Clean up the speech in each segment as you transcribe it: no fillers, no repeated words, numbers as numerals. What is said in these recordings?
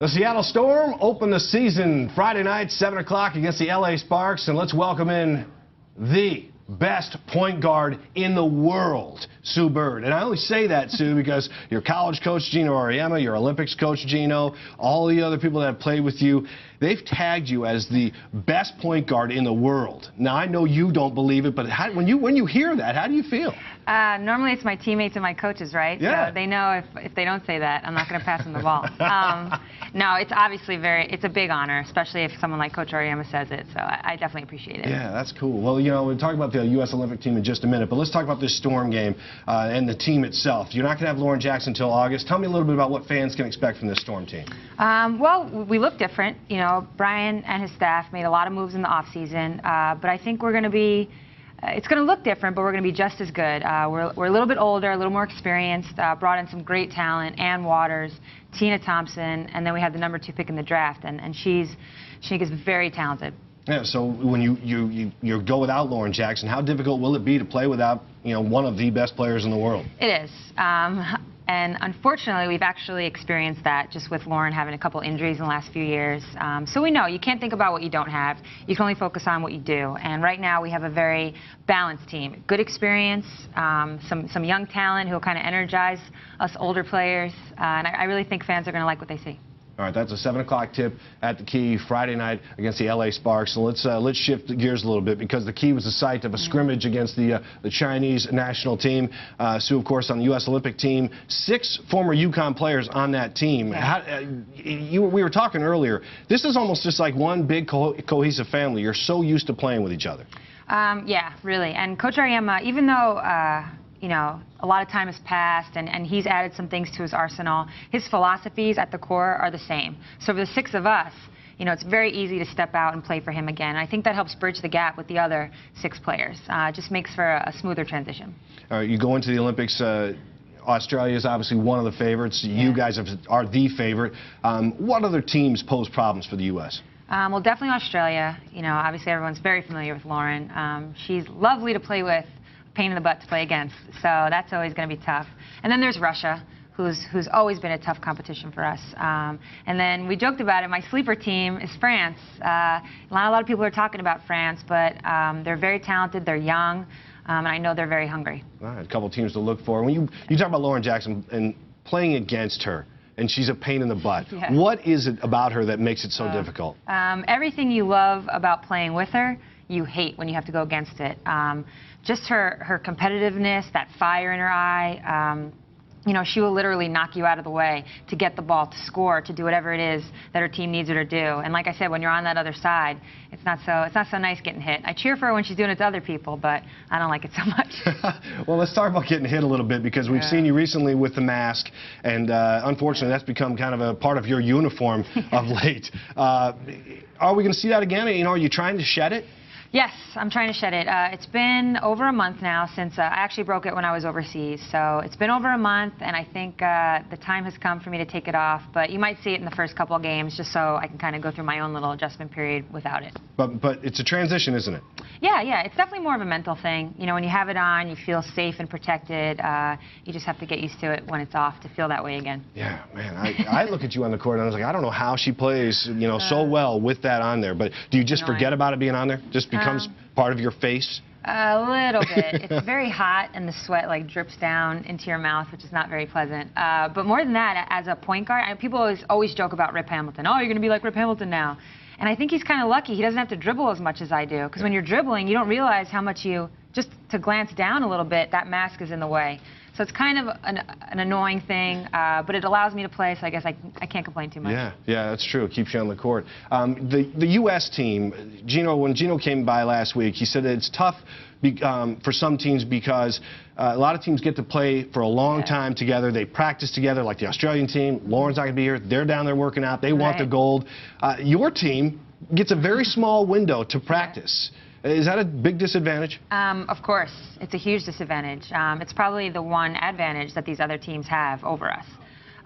The Seattle Storm open the season Friday night, 7 o'clock against the LA Sparks, and let's welcome in the best point guard in the world, Sue Bird. And I only say that, Sue, because your college coach, Geno Auriemma, your Olympics coach, Geno, all the other people that have played with you, they've tagged you as the best point guard in the world. Now, I know you don't believe it, but when you hear that, how do you feel? Normally it's my teammates and my coaches, right? Yeah. So they know if they don't say that, I'm not going to pass them the ball. No, it's obviously it's a big honor, especially if someone like Coach Auriemma says it. So I definitely appreciate it. Yeah, that's cool. Well, you know, we'll talk about the U.S. Olympic team in just a minute, but let's talk about this Storm game and the team itself. You're not going to have Lauren Jackson until August. Tell me a little bit about what fans can expect from this Storm team. Well, we look different. You know, Brian and his staff made a lot of moves in the offseason, but I think we're going to be it's going to look different, but we're going to be just as good. We're a little bit older, a little more experienced, brought in some great talent, Ann Waters, Tina Thompson, and then we had the #2 pick in the draft, and she is very talented. Yeah, so when you go without Lauren Jackson, how difficult will it be to play without, you know, one of the best players in the world? It is. And unfortunately, we've actually experienced that just with Lauren having a couple injuries in the last few years. So we know you can't think about what you don't have. You can only focus on what you do. And right now we have a very balanced team. Good experience, some young talent who will kind of energize us older players. And I really think fans are going to like what they see. All right, that's a 7 o'clock tip at the Key Friday night against the LA Sparks. So let's shift gears a little bit, because the Key was the site of a scrimmage against the Chinese national team. Sue, of course, on the U.S. Olympic team. 6 former UConn players on that team. Yeah. We were talking earlier. This is almost just like one big cohesive family. You're so used to playing with each other. Yeah, really. And Coach Auriemma, even though you know, a lot of time has passed and he's added some things to his arsenal, his philosophies at the core are the same. So for the 6 of us, you know, it's very easy to step out and play for him again. I think that helps bridge the gap with the other 6 players. It just makes for a smoother transition. All right, you go into the Olympics. Australia is obviously one of the favorites. Yeah. You guys are the favorite. What other teams pose problems for the U.S.? Well, definitely Australia. You know, obviously everyone's very familiar with Lauren. She's lovely to play with, pain in the butt to play against, so that's always going to be tough. And then there's Russia, who's always been a tough competition for us. And then we joked about it, my sleeper team is France. Not a lot of people are talking about France, but they're very talented, they're young, and I know they're very hungry. All right, a couple teams to look for. When you talk about Lauren Jackson and playing against her, and she's a pain in the butt. Yeah. What is it about her that makes it so difficult? Everything you love about playing with her, you hate when you have to go against it. Just her competitiveness, that fire in her eye. You know, she will literally knock you out of the way to get the ball, to score, to do whatever it is that her team needs her to do. And like I said, when you're on that other side, it's not so nice getting hit. I cheer for her when she's doing it to other people, but I don't like it so much. Well, let's talk about getting hit a little bit, because we've seen you recently with the mask, and unfortunately that's become kind of a part of your uniform of late. Are we going to see that again? You know, are you trying to shed it? Yes, I'm trying to shed it. It's been over a month now since I actually broke it when I was overseas. So it's been over a month, and I think the time has come for me to take it off. But you might see it in the first couple of games, just so I can kind of go through my own little adjustment period without it. But it's a transition, isn't it? Yeah, it's definitely more of a mental thing. You know, when you have it on, you feel safe and protected. You just have to get used to it when it's off to feel that way again. Yeah, man, I look at you on the court and I was like, I don't know how she plays, you know, so well with that on there. But do you just forget about it being on there? Just becomes part of your face? A little bit. It's very hot, and the sweat like drips down into your mouth, which is not very pleasant. But more than that, as a point guard, people always joke about Rip Hamilton. Oh, you're going to be like Rip Hamilton now. And I think he's kind of lucky. He doesn't have to dribble as much as I do, because when you're dribbling, you don't realize how much just to glance down a little bit, that mask is in the way. So it's kind of an annoying thing, but it allows me to play, so I guess I can't complain too much. Yeah, that's true. It keeps you on the court. The U.S. team, when Geno came by last week, he said that it's tough for some teams because a lot of teams get to play for a long time together. They practice together, like the Australian team. Lauren's not going to be here. They're down there working out. They want the gold. Your team gets a very small window to practice. Is that a big disadvantage? Of course. It's a huge disadvantage. It's probably the one advantage that these other teams have over us.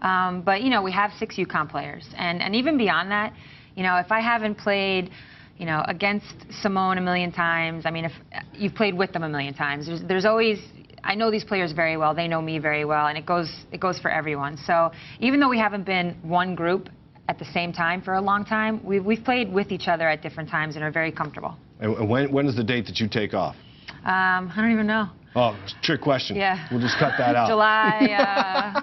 But, you know, we have 6 UConn players. And even beyond that, you know, if I haven't played, you know, against Simone a million times, I mean, if you've played with them a million times, there's always, I know these players very well, they know me very well, and it goes for everyone. So even though we haven't been one group at the same time for a long time. We've played with each other at different times and are very comfortable. And when is the date that you take off? I don't even know. Oh, trick question. Yeah. We'll just cut that out. July.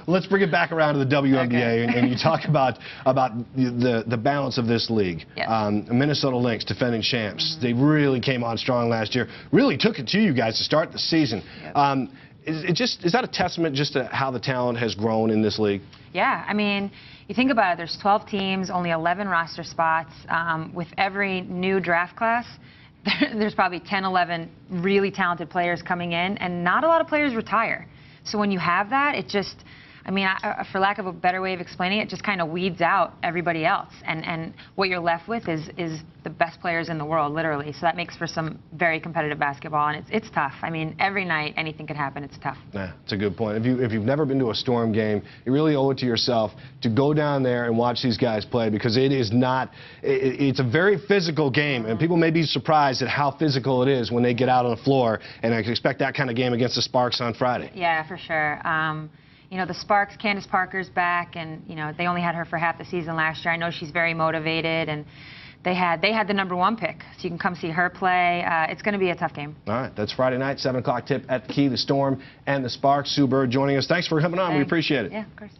Let's bring it back around to the WNBA, Okay. and you talk about the balance of this league. Yes. Minnesota Lynx, defending champs. They really came on strong last year. Really took it to you guys to start the season. Yep. Is that a testament just to how the talent has grown in this league? Yeah, I mean, you think about it, there's 12 teams, only 11 roster spots. With every new draft class, there's probably 10, 11 really talented players coming in, and not a lot of players retire. So when you have that, it just, I mean, for lack of a better way of explaining it, just kind of weeds out everybody else. And what you're left with is the best players in the world, literally. So that makes for some very competitive basketball, and it's tough. I mean, every night, anything could happen. It's tough. Yeah, it's a good point. If you've never been to a Storm game, you really owe it to yourself to go down there and watch these guys play, because it is not, it's a very physical game, and people may be surprised at how physical it is when they get out on the floor, and I expect that kind of game against the Sparks on Friday. Yeah, for sure. You know, the Sparks, Candace Parker's back, and, you know, they only had her for half the season last year. I know she's very motivated, and they had the #1 pick, so you can come see her play. It's going to be a tough game. All right, that's Friday night, 7 o'clock tip at the Key, the Storm and the Sparks. Sue Bird joining us. Thanks for coming on. Thanks. We appreciate it. Yeah, of course.